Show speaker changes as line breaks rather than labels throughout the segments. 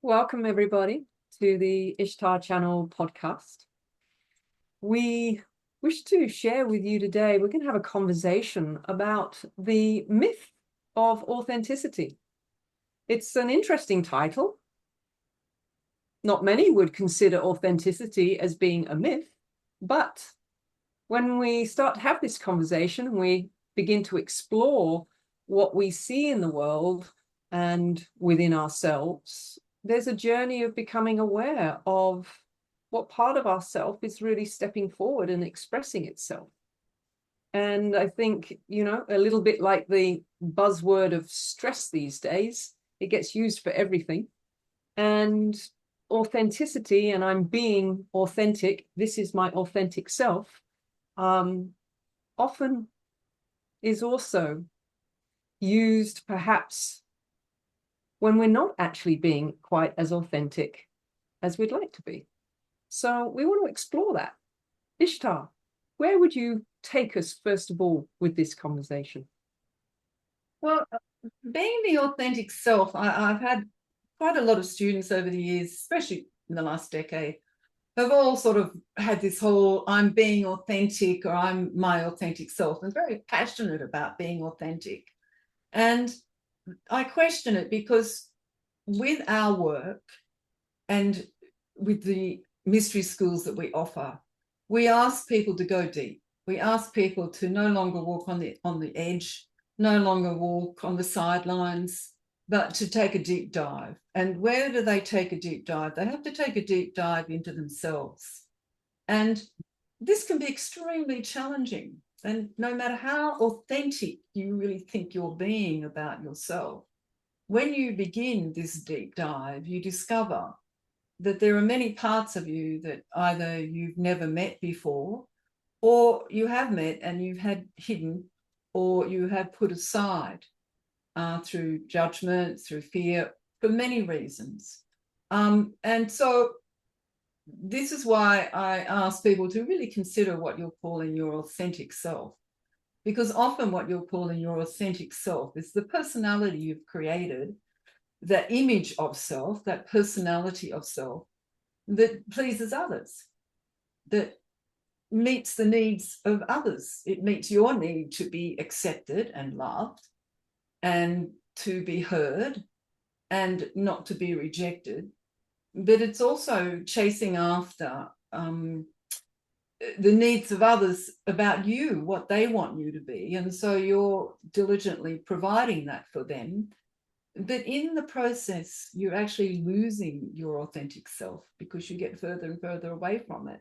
Welcome, everybody, to the Ishtar Channel podcast. We wish to share with you today, we're going to have a conversation about the myth of authenticity. It's an interesting title. Not many would consider authenticity as being a myth, but when we start to have this conversation, we begin to explore what we see in the world and within ourselves. There's a journey of becoming aware of what part of ourself is really stepping forward and expressing itself. And I think, a little bit like the buzzword of stress these days, it gets used for everything. And authenticity, and I'm being authentic, this is my authentic self, often is also used perhaps when we're not actually being quite as authentic as we'd like to be. So we want to explore that. Ishtar, where would you take us, first of all, with this conversation?
Well, being the authentic self, I've had quite a lot of students over the years, especially in the last decade, have all sort of had this whole I'm being authentic or I'm my authentic self and very passionate about being authentic. And I question it because with our work and with the mystery schools that we offer, we ask people to go deep. We ask people to no longer walk on the edge, no longer walk on the sidelines, but to take a deep dive. And where do they take a deep dive? They have to take a deep dive into themselves. And this can be extremely challenging. And no matter how authentic you really think you're being about yourself, when you begin this deep dive, you discover that there are many parts of you that either you've never met before, or you have met and you've had hidden, or you have put aside through judgment, through fear, for many reasons. And so this is why I ask people to really consider what you're calling your authentic self, because often what you're calling your authentic self is the personality you've created, that image of self, that personality of self that pleases others, that meets the needs of others. It meets your need to be accepted and loved and to be heard and not to be rejected. But it's also chasing after the needs of others about you, what they want you to be. And so you're diligently providing that for them. But in the process, you're actually losing your authentic self because you get further and further away from it.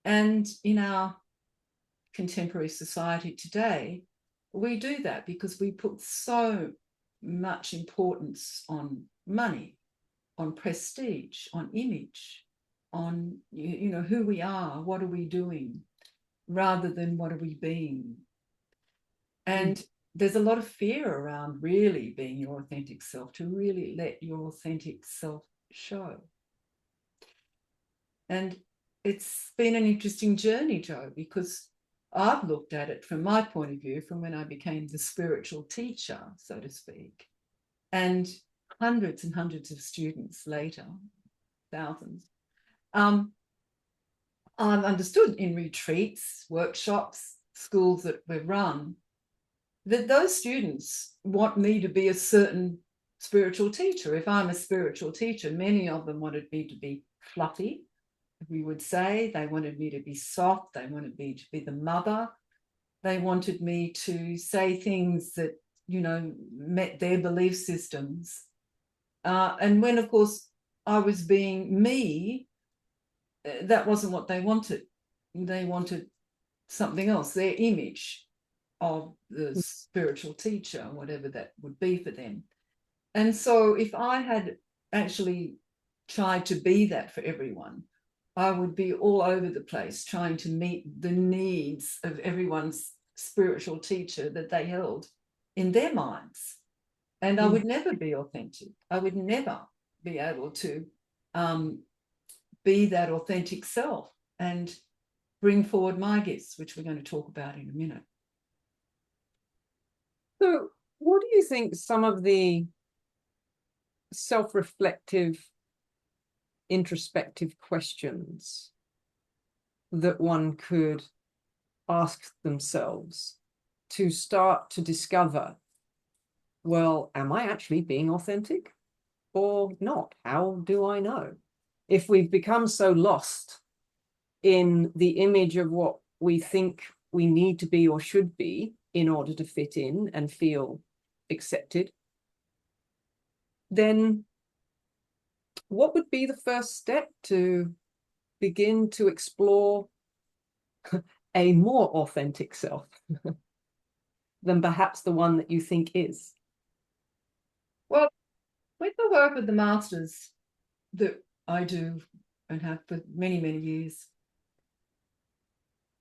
And in our contemporary society today, we do that because we put so much importance on money, on prestige, on image, on who we are, what are we doing, rather than what are we being. And there's a lot of fear around really being your authentic self, to really let your authentic self show. And it's been an interesting journey, Joe, because I've looked at it from my point of view, from when I became the spiritual teacher, so to speak, and hundreds and hundreds of students later, thousands. I've understood in retreats, workshops, schools that we've run, that those students want me to be a certain spiritual teacher. If I'm a spiritual teacher, many of them wanted me to be fluffy, we would say. They wanted me to be soft. They wanted me to be the mother. They wanted me to say things that, met their belief systems. And when, of course, I was being me, that wasn't what they wanted. They wanted something else, their image of the spiritual teacher, whatever that would be for them. And so if I had actually tried to be that for everyone, I would be all over the place trying to meet the needs of everyone's spiritual teacher that they held in their minds. And I would never be authentic. I would never be able to be that authentic self and bring forward my gifts, which we're going to talk about in a minute.
So what do you think some of the self-reflective, introspective questions that one could ask themselves to start to discover, well, am I actually being authentic or not? How do I know? If we've become so lost in the image of what we think we need to be or should be in order to fit in and feel accepted, then what would be the first step to begin to explore a more authentic self than perhaps the one that you think is?
Well, with the work of the masters that I do and have for many, many years,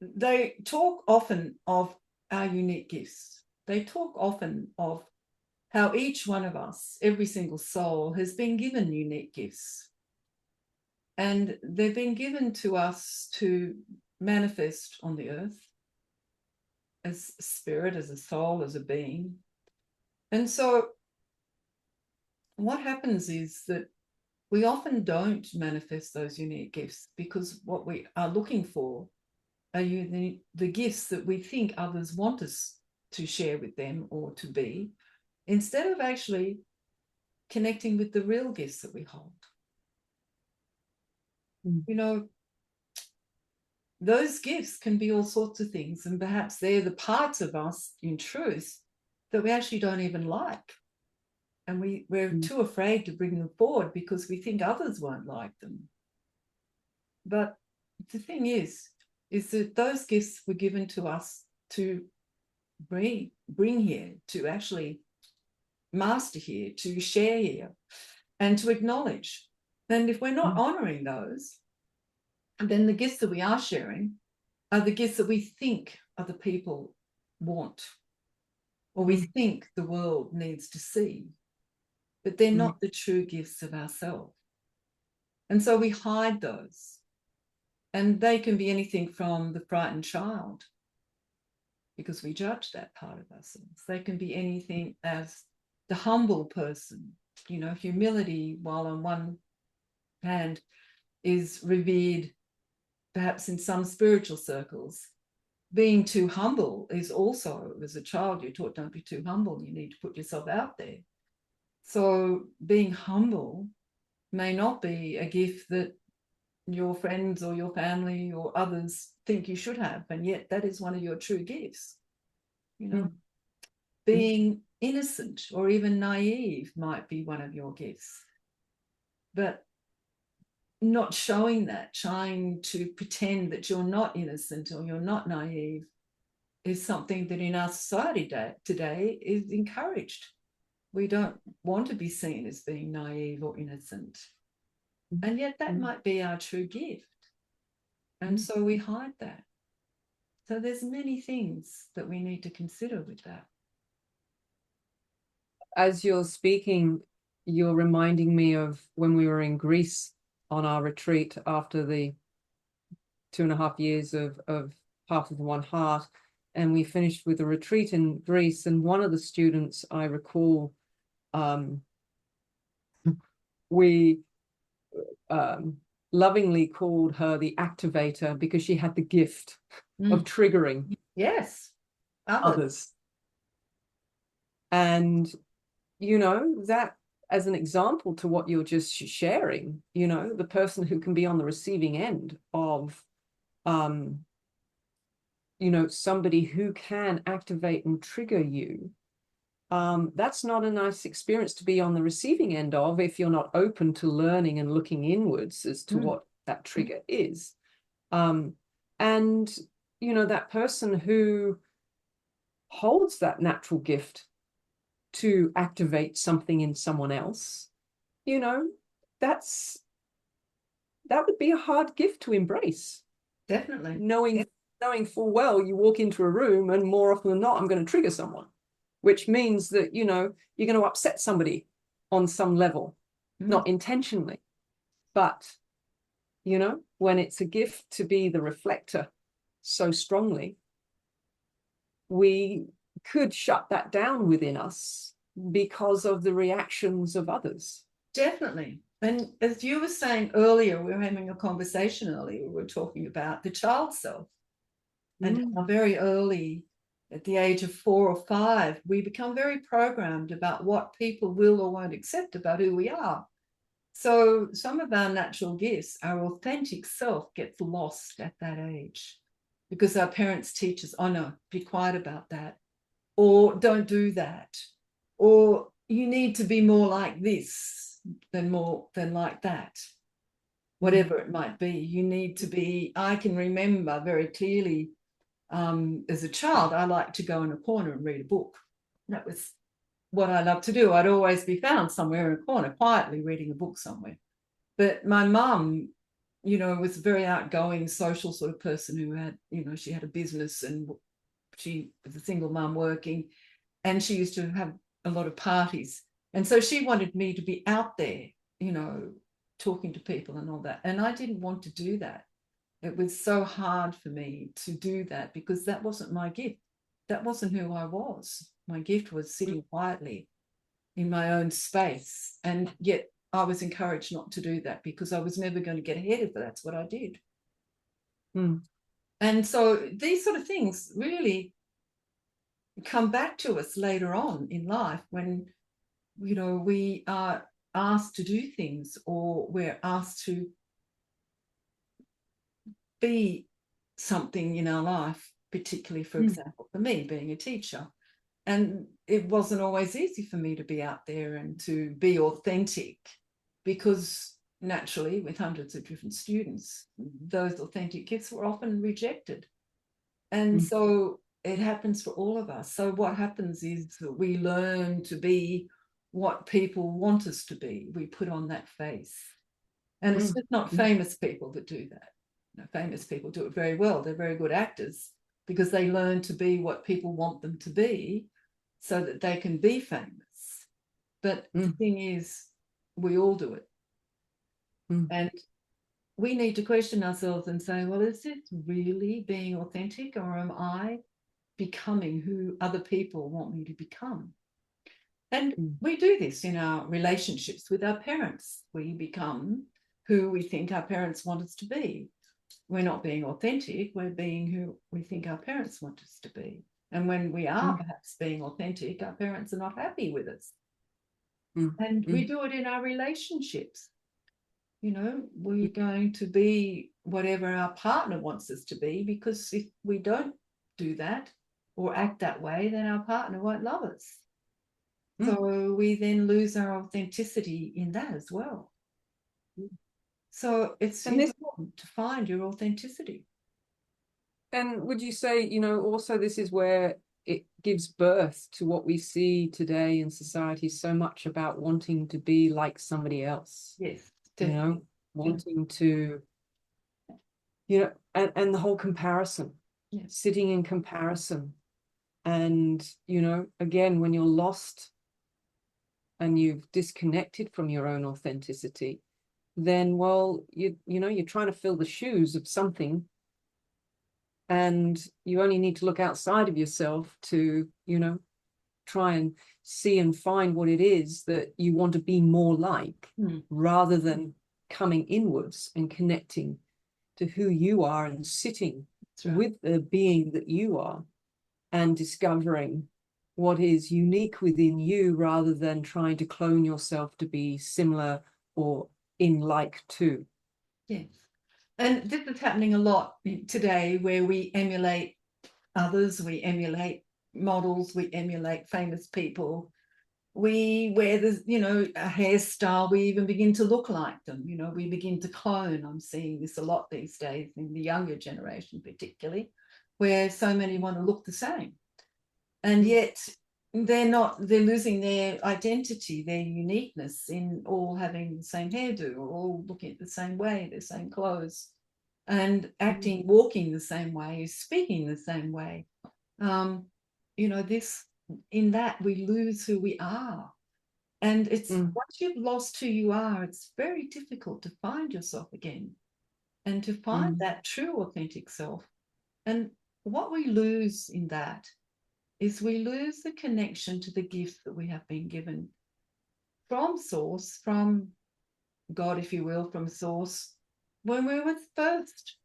they talk often of our unique gifts. They talk often of how each one of us, every single soul, has been given unique gifts. And they've been given to us to manifest on the earth as a spirit, as a soul, as a being. And so what happens is that we often don't manifest those unique gifts because what we are looking for are the gifts that we think others want us to share with them or to be, instead of actually connecting with the real gifts that we hold. You know, those gifts can be all sorts of things, and perhaps they're the parts of us in truth that we actually don't even like. And we're too afraid to bring them forward because we think others won't like them. But the thing is that those gifts were given to us to bring here, to actually master here, to share here, and to acknowledge. And if we're not honoring those, then the gifts that we are sharing are the gifts that we think other people want, or we think the world needs to see, but they're not the true gifts of ourselves. And so we hide those. And they can be anything from the frightened child, because we judge that part of ourselves. They can be anything as the humble person, you know, humility, while on one hand is revered, perhaps in some spiritual circles. Being too humble is also, as a child, you're taught don't be too humble. You need to put yourself out there. So being humble may not be a gift that your friends or your family or others think you should have, and yet that is one of your true gifts. You know, being innocent or even naive might be one of your gifts, but not showing that, trying to pretend that you're not innocent or you're not naive, is something that in our society today is encouraged. We don't want to be seen as being naive or innocent. And yet that might be our true gift. And so we hide that. So there's many things that we need to consider with that.
As you're speaking, you're reminding me of when we were in Greece on our retreat after the 2.5 years of Heart of the One Heart. And we finished with a retreat in Greece. And one of the students, I recall, we lovingly called her the activator because she had the gift of triggering others. And, you know, that as an example to what you're just sharing, you know, the person who can be on the receiving end of, you know, somebody who can activate and trigger you, that's not a nice experience to be on the receiving end of if you're not open to learning and looking inwards as to what that trigger is. And, you know, that person who holds that natural gift to activate something in someone else, you know, that would be a hard gift to embrace.
Definitely.
Knowing full well you walk into a room and more often than not, I'm going to trigger someone, which means that, you know, you're going to upset somebody on some level, not intentionally. But, you know, when it's a gift to be the reflector so strongly, we could shut that down within us because of the reactions of others.
Definitely. And as you were saying earlier, we were having a conversation earlier, we were talking about the child self and how
Mm,
very early, at the age of 4 or 5, we become very programmed about what people will or won't accept about who we are. So some of our natural gifts, our authentic self, gets lost at that age because our parents teach us, oh no, be quiet about that, or don't do that, or you need to be more like this than more than like that,
mm,
whatever it might be. You need to be, I can remember very clearly, as a child, I liked to go in a corner and read a book. That was what I loved to do. I'd always be found somewhere in a corner, quietly reading a book somewhere. But my mum, was a very outgoing, social sort of person who had, she had a business and she was a single mum working, and she used to have a lot of parties. And so she wanted me to be out there, you know, talking to people and all that. And I didn't want to do that. It was so hard for me to do that because that wasn't my gift. That wasn't who I was. My gift was
mm,
sitting quietly in my own space. And yet I was encouraged not to do that because I was never going to get ahead if that's what I did.
mm,
And so these sort of things really come back to us later on in life when, we are asked to do things or we're asked to be something in our life, particularly, for
mm,
example, for me being a teacher. And it wasn't always easy for me to be out there and to be authentic because naturally, with hundreds of different students, those authentic gifts were often rejected. And
mm,
so it happens for all of us. So what happens is that we learn to be what people want us to be. We put on that face. And it's
mm,
just not
mm,
famous people that do that. Famous people do it very well. They're very good actors because they learn to be what people want them to be so that they can be famous. But the
mm,
thing is, we all do it.
mm,
And we need to question ourselves and say, well, is this really being authentic, or am I becoming who other people want me to become? And
mm,
we do this in our relationships with our parents. We become who we think our parents want us to be. We're not being authentic, we're being who we think our parents want us to be. And when we are
mm,
perhaps being authentic, our parents are not happy with us.
mm,
And we
mm,
do it in our relationships. We're going to be whatever our partner wants us to be, because if we don't do that or act that way, then our partner won't love us.
mm.
So we then lose our authenticity in that as well. So it's
And this,
important to find your authenticity.
and would you say, also this is where it gives birth to what we see today in society, so much about wanting to be like somebody else,
Yes,
you know,
definitely.
wanting to, and the whole comparison,
Yes.
sitting in comparison. And, again, when you're lost and you've disconnected from your own authenticity, then, well, you're trying to fill the shoes of something, and you only need to look outside of yourself to, try and see and find what it is that you want to be more like,
Mm,
rather than coming inwards and connecting to who you are and sitting
that's right.
with the being that you are and discovering what is unique within you, rather than trying to clone yourself to be similar or in like to.
Yes. And this is happening a lot today where we emulate others, we emulate models, we emulate famous people. We wear a hairstyle, we even begin to look like them, we begin to clone. I'm seeing this a lot these days in the younger generation, particularly, where so many want to look the same. And
Mm,
yet they're losing their identity, their uniqueness in all having the same hairdo or all looking the same way, the same clothes, and
mm,
acting, walking the same way, speaking the same way. This, in that we lose who we are. And it's
mm,
once you've lost who you are, it's very difficult to find yourself again and to find
mm,
that true authentic self. And what we lose in that is we lose the connection to the gift that we have been given. from source, from God, if you will, from source, when we were first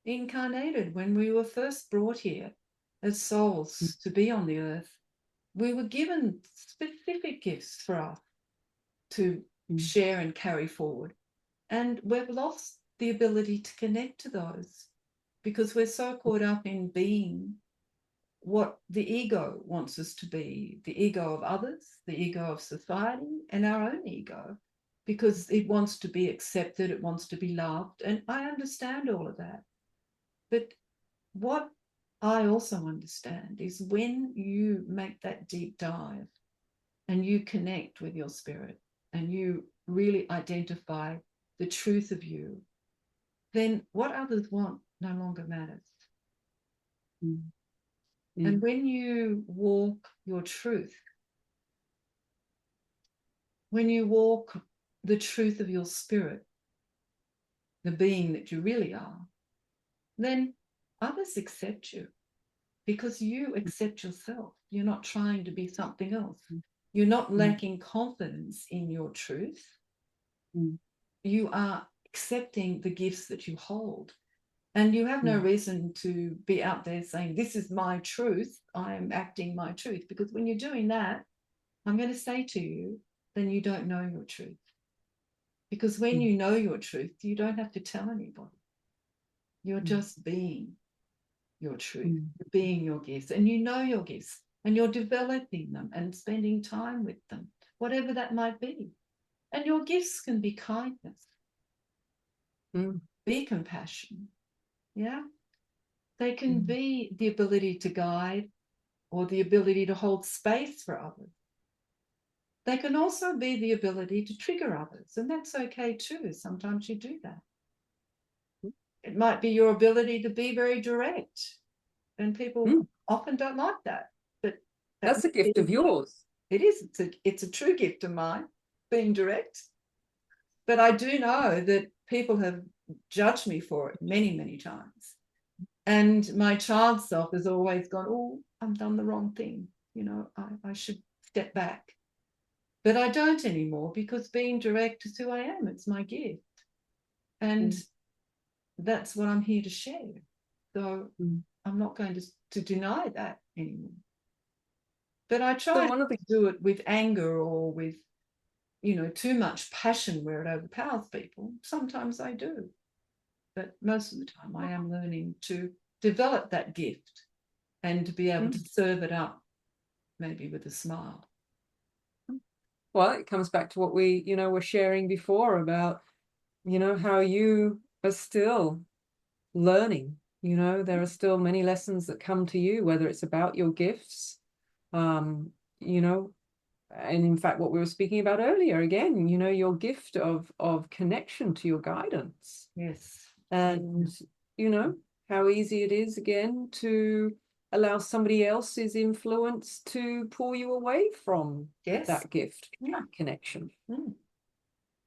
incarnated, when we were first brought here as souls to be on the earth. We were given specific gifts for us to share and carry forward. And we've lost the ability to connect to those because we're so caught up in being what the ego wants us to be, the ego of others, the ego of society, and our own ego, because it wants to be accepted, it wants to be loved. And I understand all of that. But what I also understand is when you make that deep dive and you connect with your spirit and you really identify the truth of you, then what others want no longer matters. And when you walk your truth, when you walk the truth of your spirit, the being that you really are, then others accept you because you accept yourself. You're not trying to be something else. You're not lacking confidence in your truth. You are accepting the gifts that you hold. And you have no reason to be out there saying, this is my truth, I am acting my truth. Because when you're doing that, I'm going to say to you, then you don't know your truth. Because when you know your truth, you don't have to tell anybody. You're just being your truth, being your gifts, and you know your gifts, and you're developing them and spending time with them, whatever that might be. And your gifts can be kindness, be compassion, they can be the ability to guide or the ability to hold space for others. They can also be the ability to trigger others, and that's okay too. Sometimes you do that. It might be your ability to be very direct, and people often don't like that. But
that's a gift of yours.
It is. It's a true gift of mine, being direct. But I do know that people have judged me for it many, many times. And my child self has always gone, oh, I've done the wrong thing. I should step back. But I don't anymore because being direct is who I am. It's my gift. And that's what I'm here to share. So I'm not going to deny that anymore. But I try not to do it with anger or with, too much passion where it overpowers people. Sometimes I do. But most of the time I am learning to develop that gift and to be able to serve it up maybe with a smile.
Well, it comes back to what we, were sharing before about, how you are still learning. There are still many lessons that come to you, whether it's about your gifts, and in fact, what we were speaking about earlier, again, your gift of connection to your guidance.
Yes.
And, how easy it is, again, to allow somebody else's influence to pull you away from that gift, that connection.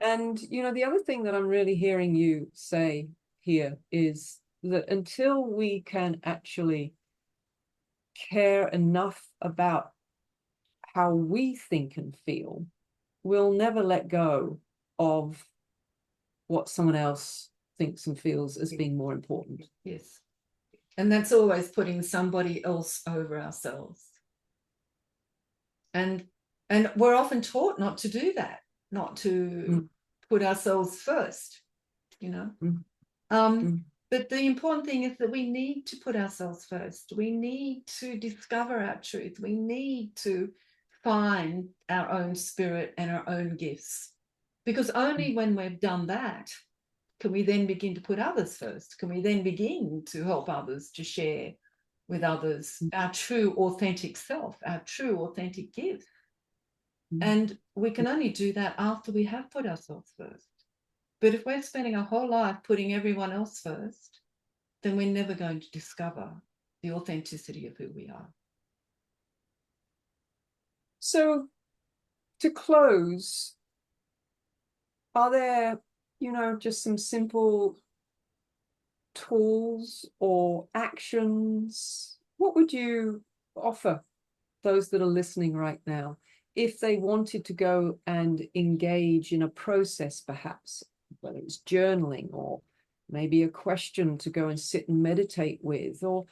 And, the other thing that I'm really hearing you say here is that until we can actually care enough about how we think and feel, we'll never let go of what someone else thinks and feels as being more important.
Yes. And that's always putting somebody else over ourselves. And we're often taught not to do that, not to put ourselves first, But the important thing is that we need to put ourselves first. We need to discover our truth. We need to find our own spirit and our own gifts. Because only when we've done that can we then begin to put others first. Can we then begin to help others, to share with others our true, authentic self, our true, authentic gifts. And we can only do that after we have put ourselves first. But if we're spending our whole life putting everyone else first, then we're never going to discover the authenticity of who we are.
So, to close, are there, just some simple tools or actions? What would you offer those that are listening right now if they wanted to go and engage in a process, perhaps, whether it's journaling or maybe a question to go and sit and meditate with, or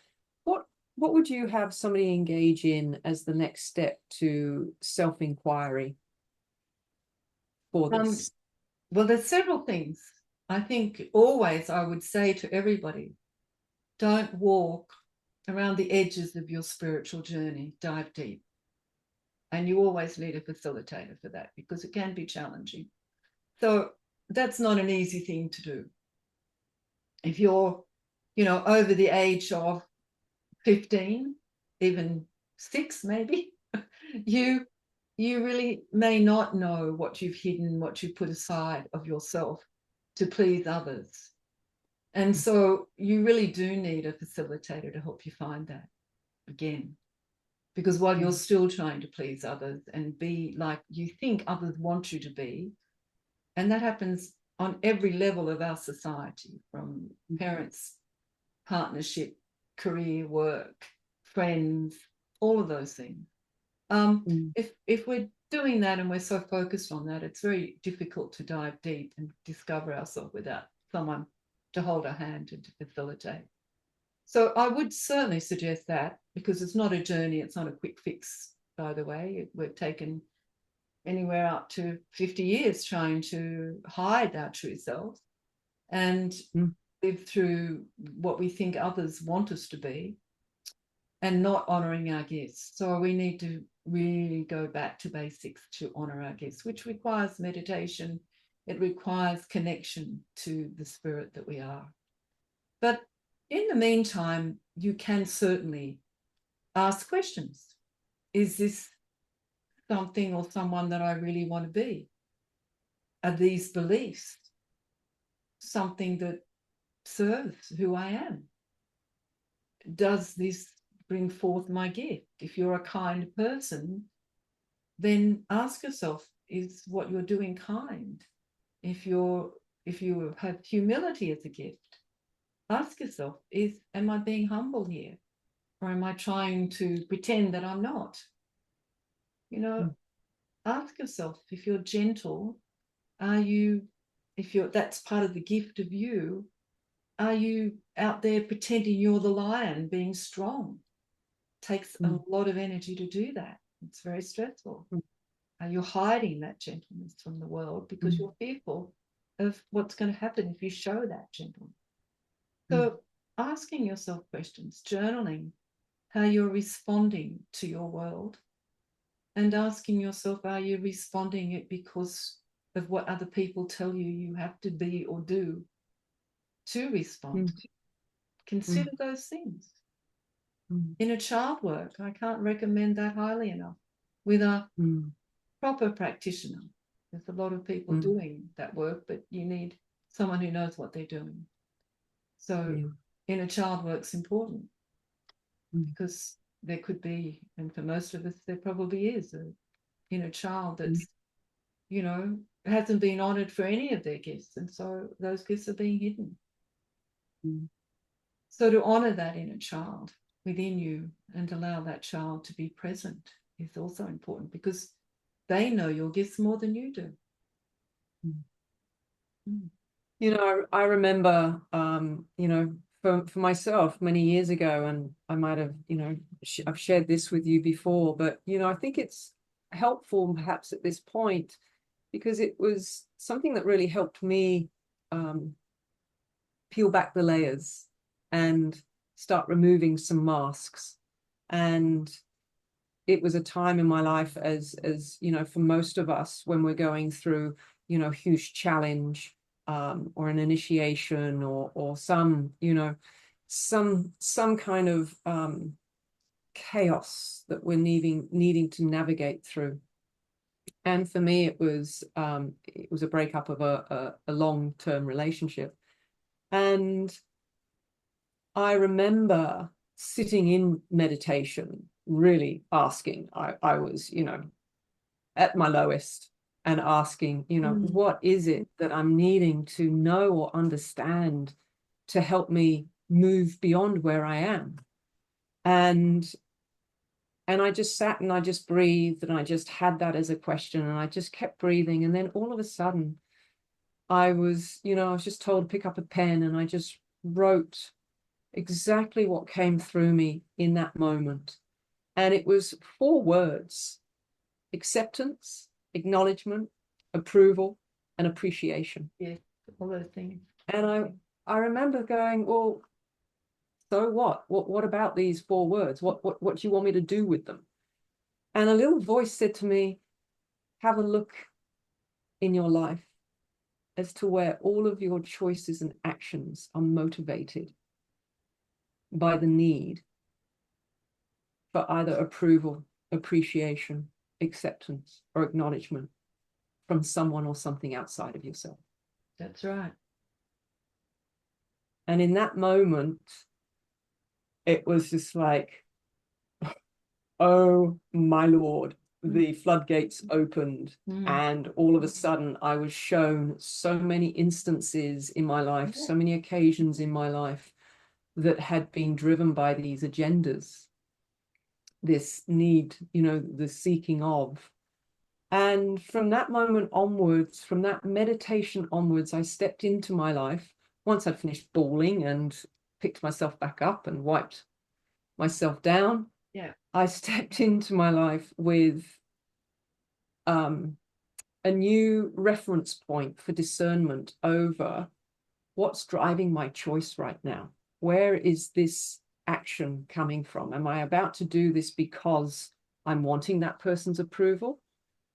what would you have somebody engage in as the next step to self-inquiry for this?
Well, there's several things. I think always I would say to everybody, don't walk around the edges of your spiritual journey, dive deep. And you always need a facilitator for that because it can be challenging. So that's not an easy thing to do. If you're, over the age of 15, even 6 maybe, you really may not know what you've hidden, what you put aside of yourself to please others. And so you really do need a facilitator to help you find that again. Because while you're still trying to please others and be like you think others want you to be, and that happens on every level of our society, from parents, partnership, career, work, friends, all of those things. If we're doing that and we're so focused on that, it's very difficult to dive deep and discover ourselves without someone to hold our hand and to facilitate. So I would certainly suggest that, because it's not a journey, it's not a quick fix, by the way. We've taken anywhere up to 50 years trying to hide our true self and live through what we think others want us to be and not honouring our gifts. So we need to really go back to basics to honour our gifts, which requires meditation. It requires connection to the spirit that we are. But in the meantime, you can certainly ask questions. Is this something or someone that I really want to be? Are these beliefs something that serves who I am? Does this bring forth my gift? If you're a kind person, then ask yourself, is what you're doing kind? If you have humility as a gift, ask yourself, am I being humble here? Or am I trying to pretend that I'm not? Ask yourself, if you're gentle, that's part of the gift of you, are you out there pretending you're the lion, being strong? It takes a lot of energy to do that. It's very stressful. Are you hiding that gentleness from the world because you're fearful of what's going to happen if you show that gentleness? So asking yourself questions, journaling how you're responding to your world, and asking yourself, are you responding it because of what other people tell you you have to be or do to respond? Consider those things. Inner child work, I can't recommend that highly enough, with a proper practitioner. There's a lot of people doing that work, but you need someone who knows what they're doing. So inner child work's important because there could be, and for most of us, there probably is an inner child that's, hasn't been honoured for any of their gifts. And so those gifts are being hidden. So to honour that inner child within you and allow that child to be present is also important, because they know your gifts more than you do.
I remember, for myself many years ago, and I might have, I've shared this with you before, but, I think it's helpful perhaps at this point, because it was something that really helped me peel back the layers and start removing some masks. And it was a time in my life, as for most of us, when we're going through, huge challenge, or an initiation, or some, some kind of chaos that we're needing to navigate through. And for me, it was a breakup of a long-term relationship. And I remember sitting in meditation, really asking, I was, at my lowest, and asking, what is it that I'm needing to know or understand to help me move beyond where I am? And And I just sat and I just breathed and I just had that as a question and I just kept breathing. And then all of a sudden I was, I was just told to pick up a pen and I just wrote exactly what came through me in that moment. And it was 4 words: acceptance, acknowledgement, approval, and appreciation.
Yeah, all those things.
And I remember going, well, so what? What about these 4 words? What do you want me to do with them? And a little voice said to me, have a look in your life as to where all of your choices and actions are motivated by the need for either approval, appreciation, acceptance, or acknowledgement from someone or something outside of yourself.
That's right.
And in that moment, it was just like, oh my Lord, the floodgates opened. And all of a sudden I was shown so many instances in my life, so many occasions in my life that had been driven by these agendas, this need, the seeking of. And from that moment onwards, from that meditation onwards, I stepped into my life once I'd finished bawling and picked myself back up and wiped myself down.
Yeah.
I stepped into my life with a new reference point for discernment over what's driving my choice right now. Where is this action coming from? Am I about to do this because I'm wanting that person's approval?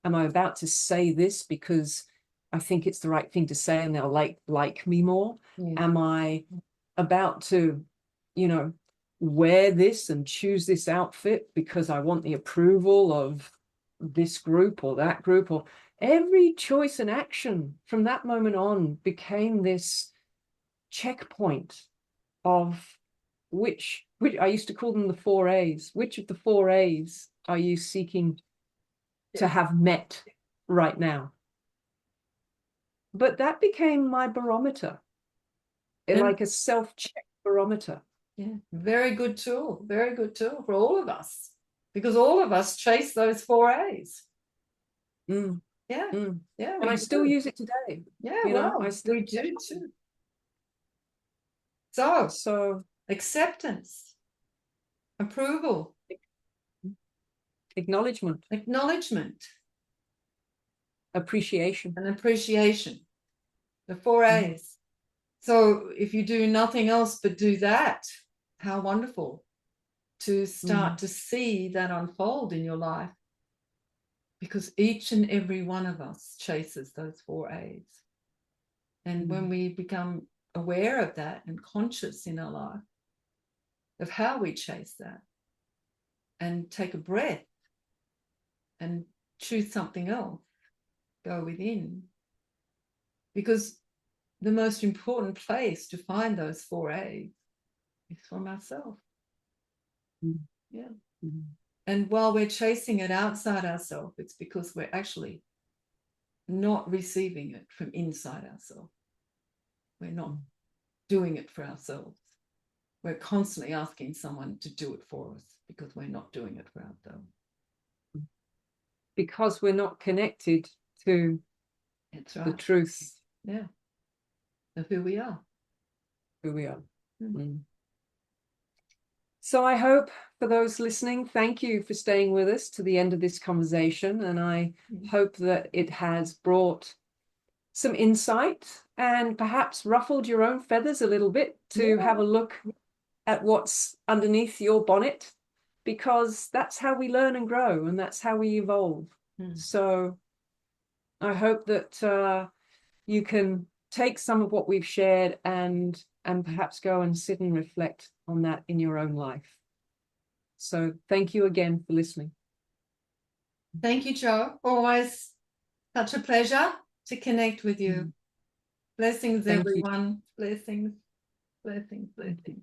Am I about to say this because I think it's the right thing to say and they'll like me more?
Yeah.
Am I about to, wear this and choose this outfit because I want the approval of this group or that group? Or every choice and action from that moment on became this checkpoint of which I used to call them the 4 A's. Which of the 4 A's are you seeking to have met right now? But that became my barometer, like a self-check barometer.
Yeah, very good tool for all of us, because all of us chase those 4 A's. Yeah. Yeah.
And I still use it today.
Yeah, well, we do too. So acceptance, approval,
acknowledgement, appreciation,
and appreciation. The 4 A's. So if you do nothing else but do that, how wonderful to start to see that unfold in your life, because each and every one of us chases those 4 A's. And when we become aware of that and conscious in our life of how we chase that, and take a breath and choose something else, go within, because the most important place to find those 4A's is from ourselves. Yeah. And while we're chasing it outside ourselves, it's because we're actually not receiving it from inside ourselves. We're not doing it for ourselves. We're constantly asking someone to do it for us because we're not doing it for ourselves.
Because we're not connected to the truth.
Yeah. Of who we are.
Who we are. So I hope, for those listening, thank you for staying with us to the end of this conversation. And I hope that it has brought some insight and perhaps ruffled your own feathers a little bit to have a look at what's underneath your bonnet, because that's how we learn and grow, and that's how we evolve. So I hope that you can take some of what we've shared and perhaps go and sit and reflect on that in your own life. So thank you again for listening.
Thank you, Jo. Always such a pleasure to connect with you. Blessings, everyone. Blessings, blessings, blessings.